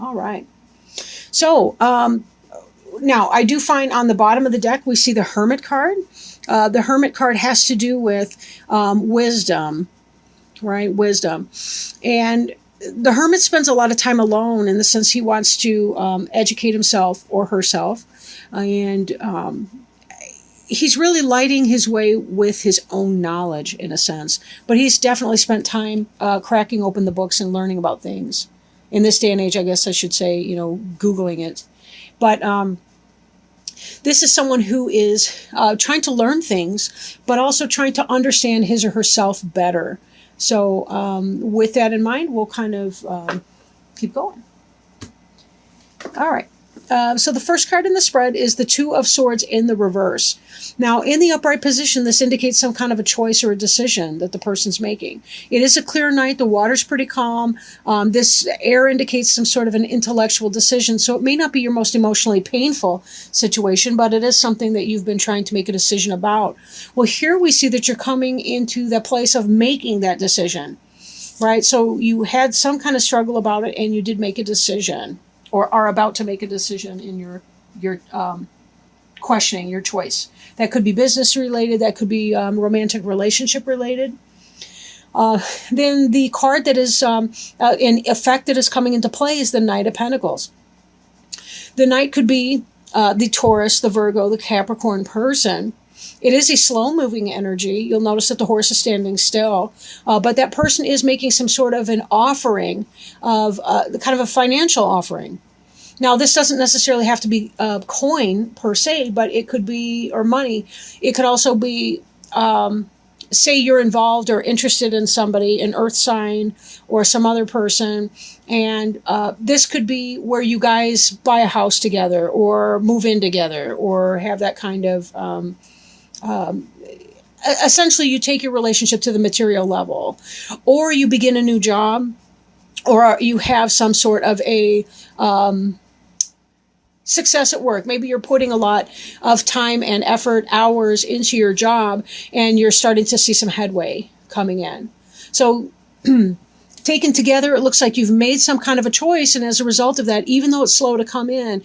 All right. So now I do find on the bottom of the deck, we see the Hermit card. The Hermit card has to do with wisdom, right? Wisdom. And the Hermit spends a lot of time alone in the sense he wants to educate himself or herself. And he's really lighting his way with his own knowledge in a sense. But he's definitely spent time cracking open the books and learning about things. In this day and age, I guess I should say, Googling it. But this is someone who is trying to learn things, but also trying to understand his or herself better. So with that in mind, we'll kind of keep going. All right. So the first card in the spread is the Two of Swords in the reverse. Now, in the upright position, this indicates some kind of a choice or a decision that the person's making. It is a clear night. The water's pretty calm. This air indicates some sort of an intellectual decision. So it may not be your most emotionally painful situation, but it is something that you've been trying to make a decision about. Well, here we see that you're coming into the place of making that decision, right? So you had some kind of struggle about it, and you did make a decision, or are about to make a decision in your questioning your choice. That could be business related. That could be romantic relationship related. Then the card that is in effect that is coming into play is the Knight of Pentacles. The Knight could be the Taurus, the Virgo, the Capricorn person. It is a slow-moving energy. You'll notice that the horse is standing still, but that person is making some sort of an offering of kind of a financial offering. Now, this doesn't necessarily have to be coin per se, but it could be, or money. It could also be, say you're involved or interested in somebody, an earth sign or some other person, and this could be where you guys buy a house together or move in together or have that kind of... essentially, you take your relationship to the material level, or you begin a new job, or you have some sort of a success at work. Maybe you're putting a lot of time and effort, hours into your job, and you're starting to see some headway coming in. So taken together, it looks like you've made some kind of a choice, and as a result of that, even though it's slow to come in,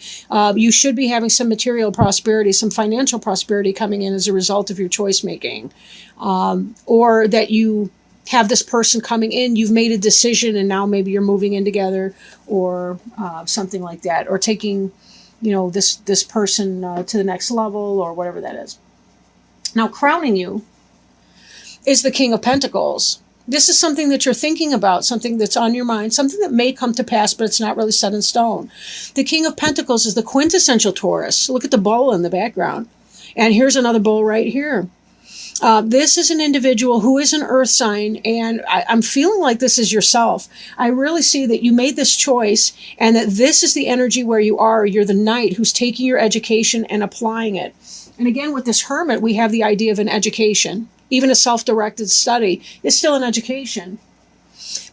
you should be having some material prosperity, some financial prosperity coming in as a result of your choice making, or that you have this person coming in, you've made a decision, and now maybe you're moving in together, or something like that, or taking, this person to the next level, or whatever that is. Now, crowning you is the King of Pentacles. This is something that you're thinking about, something that's on your mind, something that may come to pass, but it's not really set in stone. The King of Pentacles is the quintessential Taurus. Look at the bull in the background. And here's another bull right here. This is an individual who is an earth sign, and I'm feeling like this is yourself. I really see that you made this choice, and that this is the energy where you are. You're the knight who's taking your education and applying it. And again, with this hermit, we have the idea of an education. Even a self-directed study is still an education.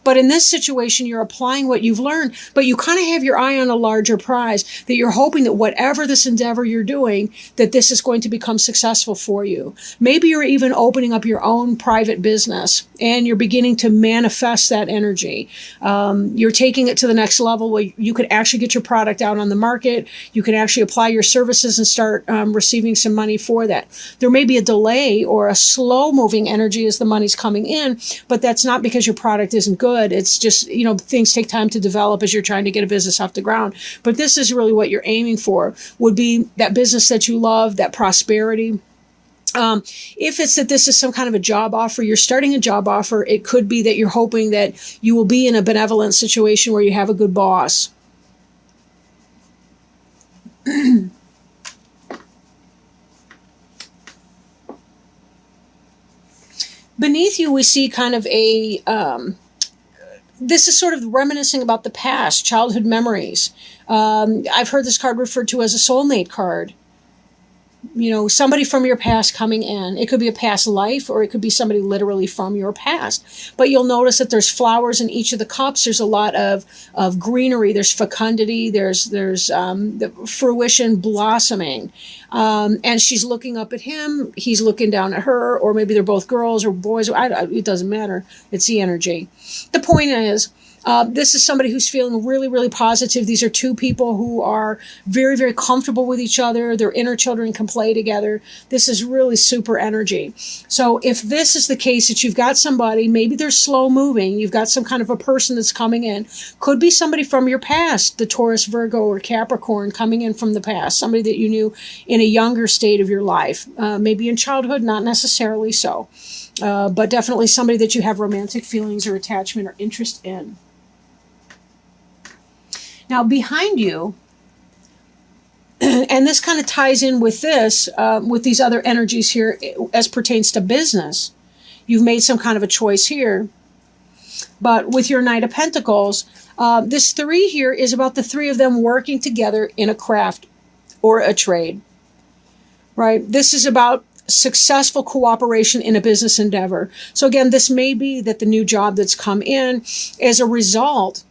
But in this situation, you're applying what you've learned, but you kind of have your eye on a larger prize, that you're hoping that whatever this endeavor you're doing, that this is going to become successful for you. Maybe you're even opening up your own private business, and you're beginning to manifest that energy. You're taking it to the next level where you could actually get your product out on the market. You can actually apply your services and start receiving some money for that. There may be a delay or a slow-moving energy as the money's coming in, but that's not because your product isn't good. It's just, things take time to develop as you're trying to get a business off the ground. But this is really what you're aiming for, would be that business that you love, that prosperity. If it's that this is some kind of a job offer, you're starting a job offer, it could be that you're hoping that you will be in a benevolent situation where you have a good boss. Beneath you, we see kind of a... this is sort of reminiscing about the past, childhood memories. I've heard this card referred to as a soulmate card. Somebody from your past coming in. It could be a past life, or it could be somebody literally from your past. But you'll notice that there's flowers in each of the cups. There's a lot of greenery. There's fecundity. There's the fruition, blossoming. And she's looking up at him. He's looking down at her, or maybe they're both girls or boys. It doesn't matter. It's the energy. The point is This is somebody who's feeling really, really positive. These are two people who are very, very comfortable with each other. Their inner children can play together. This is really super energy. So if this is the case that you've got somebody, maybe they're slow moving, you've got some kind of a person that's coming in, could be somebody from your past, the Taurus, Virgo, or Capricorn coming in from the past, somebody that you knew in a younger state of your life, maybe in childhood, not necessarily so, but definitely somebody that you have romantic feelings or attachment or interest in. Now, behind you, and this kind of ties in with this, with these other energies here as pertains to business. You've made some kind of a choice here. But with your Knight of Pentacles, this 3 here is about the 3 of them working together in a craft or a trade, right? This is about successful cooperation in a business endeavor. So again, this may be that the new job that's come in is a result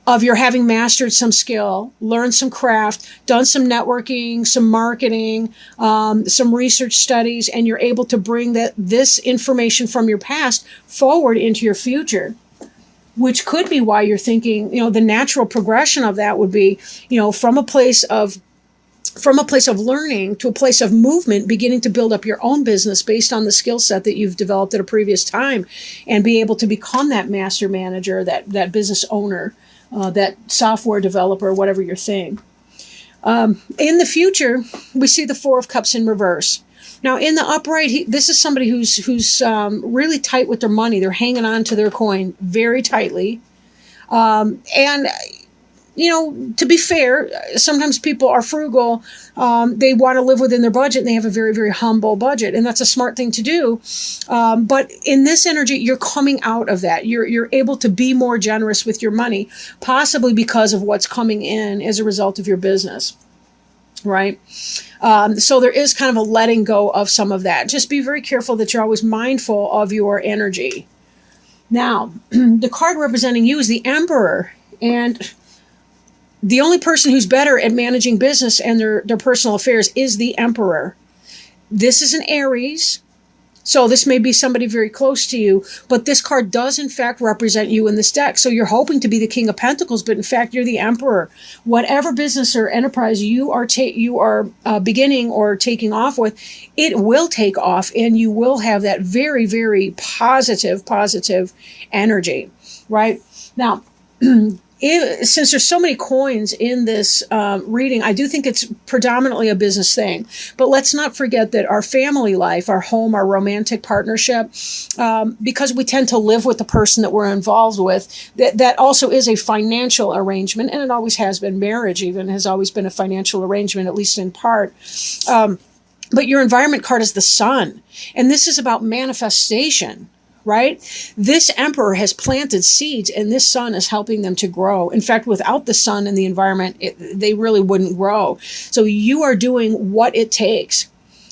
of your having mastered some skill, learned some craft, done some networking, some marketing, some research studies, and you're able to bring this information from your past forward into your future, which could be why you're thinking, the natural progression of that would be, from a place of learning to a place of movement, beginning to build up your own business based on the skill set that you've developed at a previous time, and be able to become that master manager, that business owner, that software developer, whatever your thing. In the future, we see the 4 of Cups in reverse. Now, in the upright, this is somebody who's really tight with their money. They're hanging on to their coin very tightly. And to be fair, sometimes people are frugal. They want to live within their budget, and they have a very, very humble budget, and that's a smart thing to do. But in this energy, you're coming out of that. You're able to be more generous with your money, possibly because of what's coming in as a result of your business, right? So there is kind of a letting go of some of that. Just be very careful that you're always mindful of your energy. Now, the card representing you is the Emperor, and the only person who's better at managing business and their personal affairs is the Emperor. This is an Aries, so this may be somebody very close to you, but this card does in fact represent you in this deck. So you're hoping to be the King of Pentacles, but in fact you're the Emperor. Whatever business or enterprise you are beginning or taking off with, it will take off, and you will have that very, very positive energy, right? Now, since there's so many coins in this reading, I do think it's predominantly a business thing. But let's not forget that our family life, our home, our romantic partnership, because we tend to live with the person that we're involved with, that also is a financial arrangement, and it always has been. Marriage even has always been a financial arrangement, at least in part. But your environment card is the Sun, and this is about manifestation. Right? This Emperor has planted seeds, and this Sun is helping them to grow. In fact, without the Sun in the environment, they really wouldn't grow. So you are doing what it takes.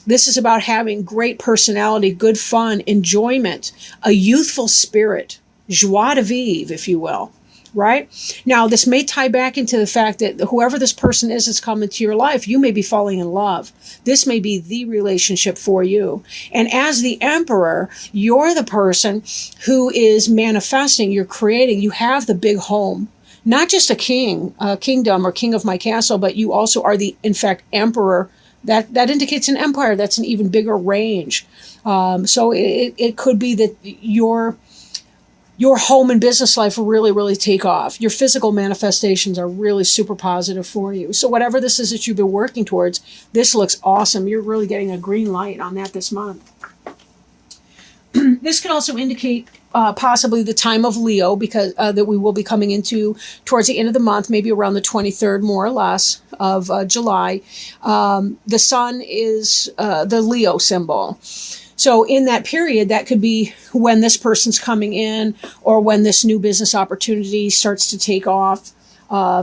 This is about having great personality, good fun, enjoyment, a youthful spirit, joie de vivre, if you will. Right? Now, this may tie back into the fact that whoever this person is that's come into your life, you may be falling in love. This may be the relationship for you. And as the Emperor, you're the person who is manifesting, you're creating, you have the big home. Not just a kingdom or king of my castle, but you also are the, in fact, Emperor. That indicates an empire. That's an even bigger range. So it could be that your home and business life will really, really take off. Your physical manifestations are really super positive for you. So whatever this is that you've been working towards, this looks awesome. You're really getting a green light on that this month. This could also indicate possibly the time of Leo, because that we will be coming into towards the end of the month, maybe around the 23rd, more or less, of July. The Sun is the Leo symbol. So in that period, that could be when this person's coming in, or when this new business opportunity starts to take off.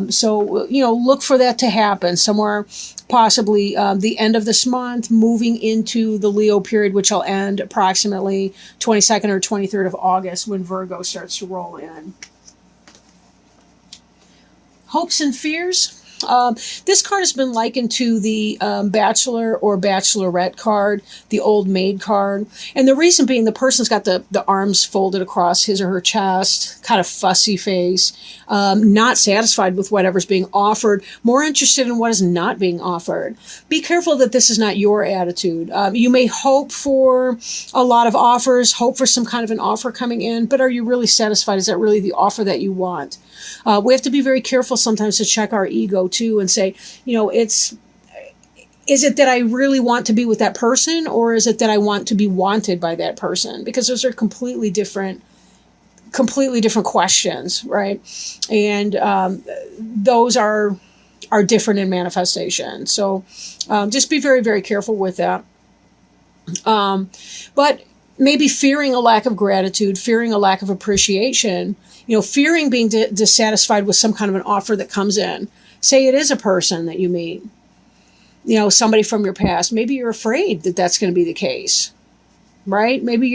So look for that to happen somewhere, possibly the end of this month, moving into the Leo period, which will end approximately 22nd or 23rd of August, when Virgo starts to roll in. Hopes and fears. This card has been likened to the bachelor or bachelorette card, the old maid card. And the reason being the person's got the arms folded across his or her chest, kind of fussy face, not satisfied with whatever's being offered, more interested in what is not being offered. Be careful that this is not your attitude. You may hope for a lot of offers, hope for some kind of an offer coming in, but are you really satisfied? Is that really the offer that you want? We have to be very careful sometimes to check our ego too and say, is it that I really want to be with that person, or is it that I want to be wanted by that person? Because those are completely different questions, right? And those are different in manifestation. So just be very, very careful with that. But maybe fearing a lack of gratitude, fearing a lack of appreciation, fearing being dissatisfied with some kind of an offer that comes in. Say it is a person that you meet, somebody from your past. Maybe you're afraid that that's going to be the case, right? Maybe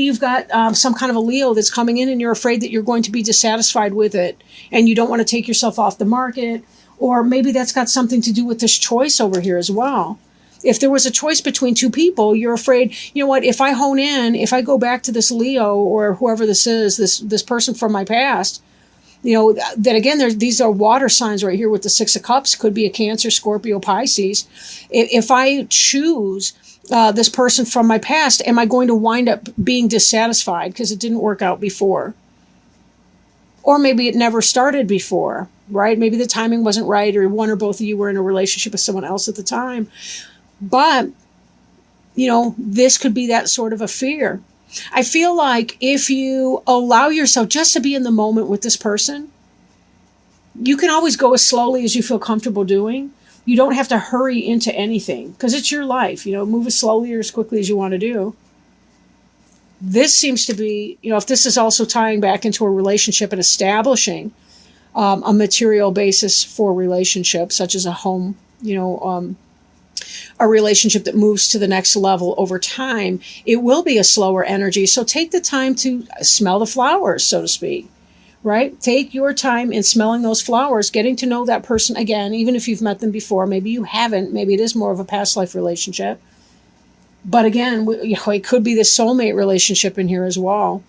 you've got some kind of a Leo that's coming in and you're afraid that you're going to be dissatisfied with it and you don't want to take yourself off the market. Or maybe that's got something to do with this choice over here as well. If there was a choice between two people, you're afraid, if I hone in, if I go back to this Leo or whoever this is, this person from my past, that again, these are water signs right here with the Six of Cups, could be a Cancer, Scorpio, Pisces. If I choose this person from my past, am I going to wind up being dissatisfied because it didn't work out before? Or maybe it never started before, right? Maybe the timing wasn't right, or one or both of you were in a relationship with someone else at the time. But, this could be that sort of a fear. I feel like if you allow yourself just to be in the moment with this person, you can always go as slowly as you feel comfortable doing. You don't have to hurry into anything because it's your life. Move as slowly or as quickly as you want to do. This seems to be, if this is also tying back into a relationship and establishing a material basis for relationships, such as a home, a relationship that moves to the next level over time, it will be a slower energy. So take the time to smell the flowers, so to speak, right? Take your time in smelling those flowers, getting to know that person again, even if you've met them before. Maybe you haven't. Maybe it is more of a past life relationship. But again, it could be the soulmate relationship in here as well.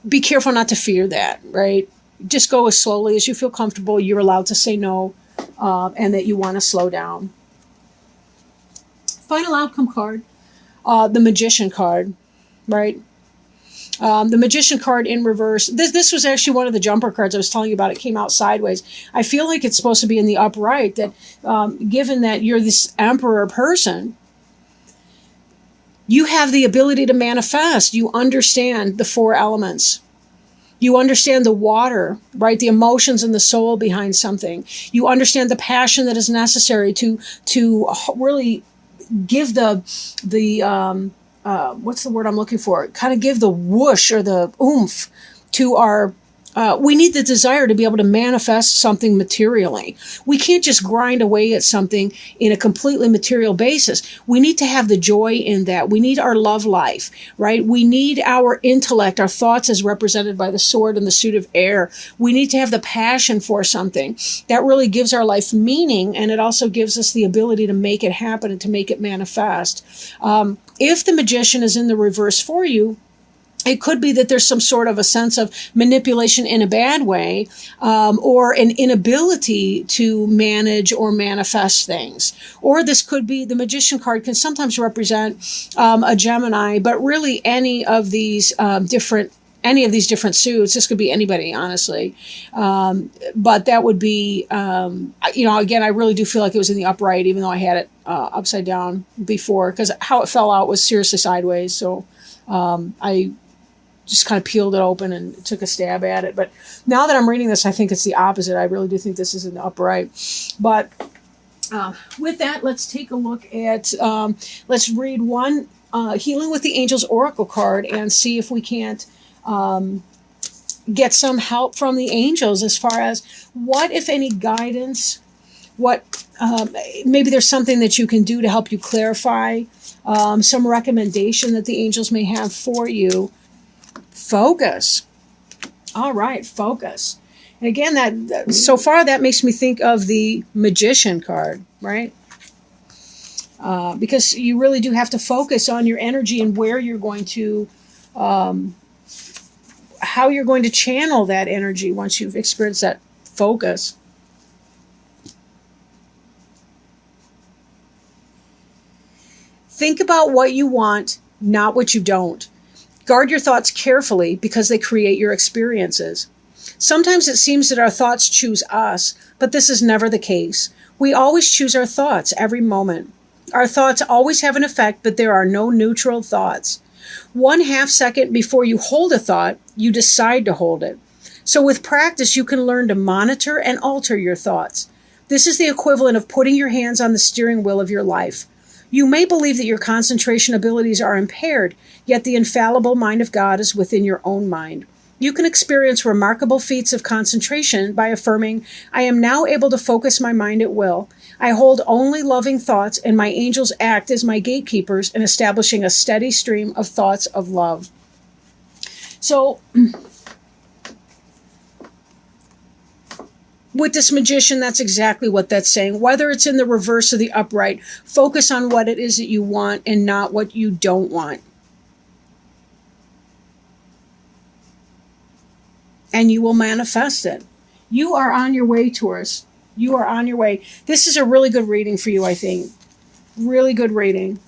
Be careful not to fear that, right? Just go as slowly as you feel comfortable. You're allowed to say no. And that you want to slow down. Final outcome card, the Magician card, right? The Magician card in reverse. This was actually one of the jumper cards I was telling you about. It came out sideways. I feel like it's supposed to be in the upright, that given that you're this Emperor person, you have the ability to manifest. You understand the four elements. You understand the water, right? The emotions and the soul behind something. You understand the passion that is necessary to really give the what's the word I'm looking for? Kind of give the whoosh or the oomph to our. We need the desire to be able to manifest something materially. We can't just grind away at something in a completely material basis. We need to have the joy in that. We need our love life, right? We need our intellect, our thoughts as represented by the sword and the suit of air. We need to have the passion for something. That really gives our life meaning, and it also gives us the ability to make it happen and to make it manifest. If the Magician is in the reverse for you, it could be that there's some sort of a sense of manipulation in a bad way, or an inability to manage or manifest things. Or this could be, the Magician card can sometimes represent a Gemini, but really any of these different suits. This could be anybody, honestly. But that would be, again, I really do feel like it was in the upright, even though I had it upside down before, because how it fell out was seriously sideways. So I just kind of peeled it open and took a stab at it. But now that I'm reading this, I think it's the opposite. I really do think this is in the upright. But with that, let's take a look at, let's read one Healing with the Angels Oracle card and see if we can't get some help from the angels as far as what, if any, guidance, maybe there's something that you can do to help you clarify, some recommendation that the angels may have for you. Focus. All right, focus. And again, so far that makes me think of the Magician card, right? Because you really do have to focus on your energy and where you're going to, how you're going to channel that energy once you've experienced that focus. Think about what you want, not what you don't. Guard your thoughts carefully because they create your experiences. Sometimes it seems that our thoughts choose us, but this is never the case. We always choose our thoughts every moment. Our thoughts always have an effect, but there are no neutral thoughts. 1/2 second before you hold a thought, you decide to hold it. So with practice, you can learn to monitor and alter your thoughts. This is the equivalent of putting your hands on the steering wheel of your life. You may believe that your concentration abilities are impaired, yet the infallible mind of God is within your own mind. You can experience remarkable feats of concentration by affirming, I am now able to focus my mind at will. I hold only loving thoughts, and my angels act as my gatekeepers in establishing a steady stream of thoughts of love. So, with this Magician, that's exactly what that's saying. Whether it's in the reverse or the upright, focus on what it is that you want and not what you don't want. And you will manifest it. You are on your way, Taurus. You are on your way. This is a really good reading for you, I think. Really good reading.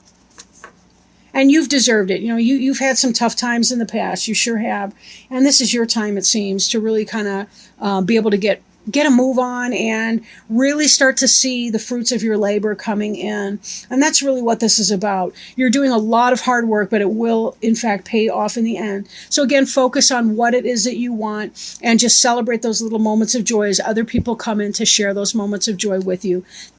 And you've deserved it. You know, you've had some tough times in the past. You sure have. And this is your time, it seems, to really kind of be able to get a move on and really start to see the fruits of your labor coming in. And that's really what this is about. You're doing a lot of hard work, but it will, in fact, pay off in the end. So again, focus on what it is that you want and just celebrate those little moments of joy as other people come in to share those moments of joy with you.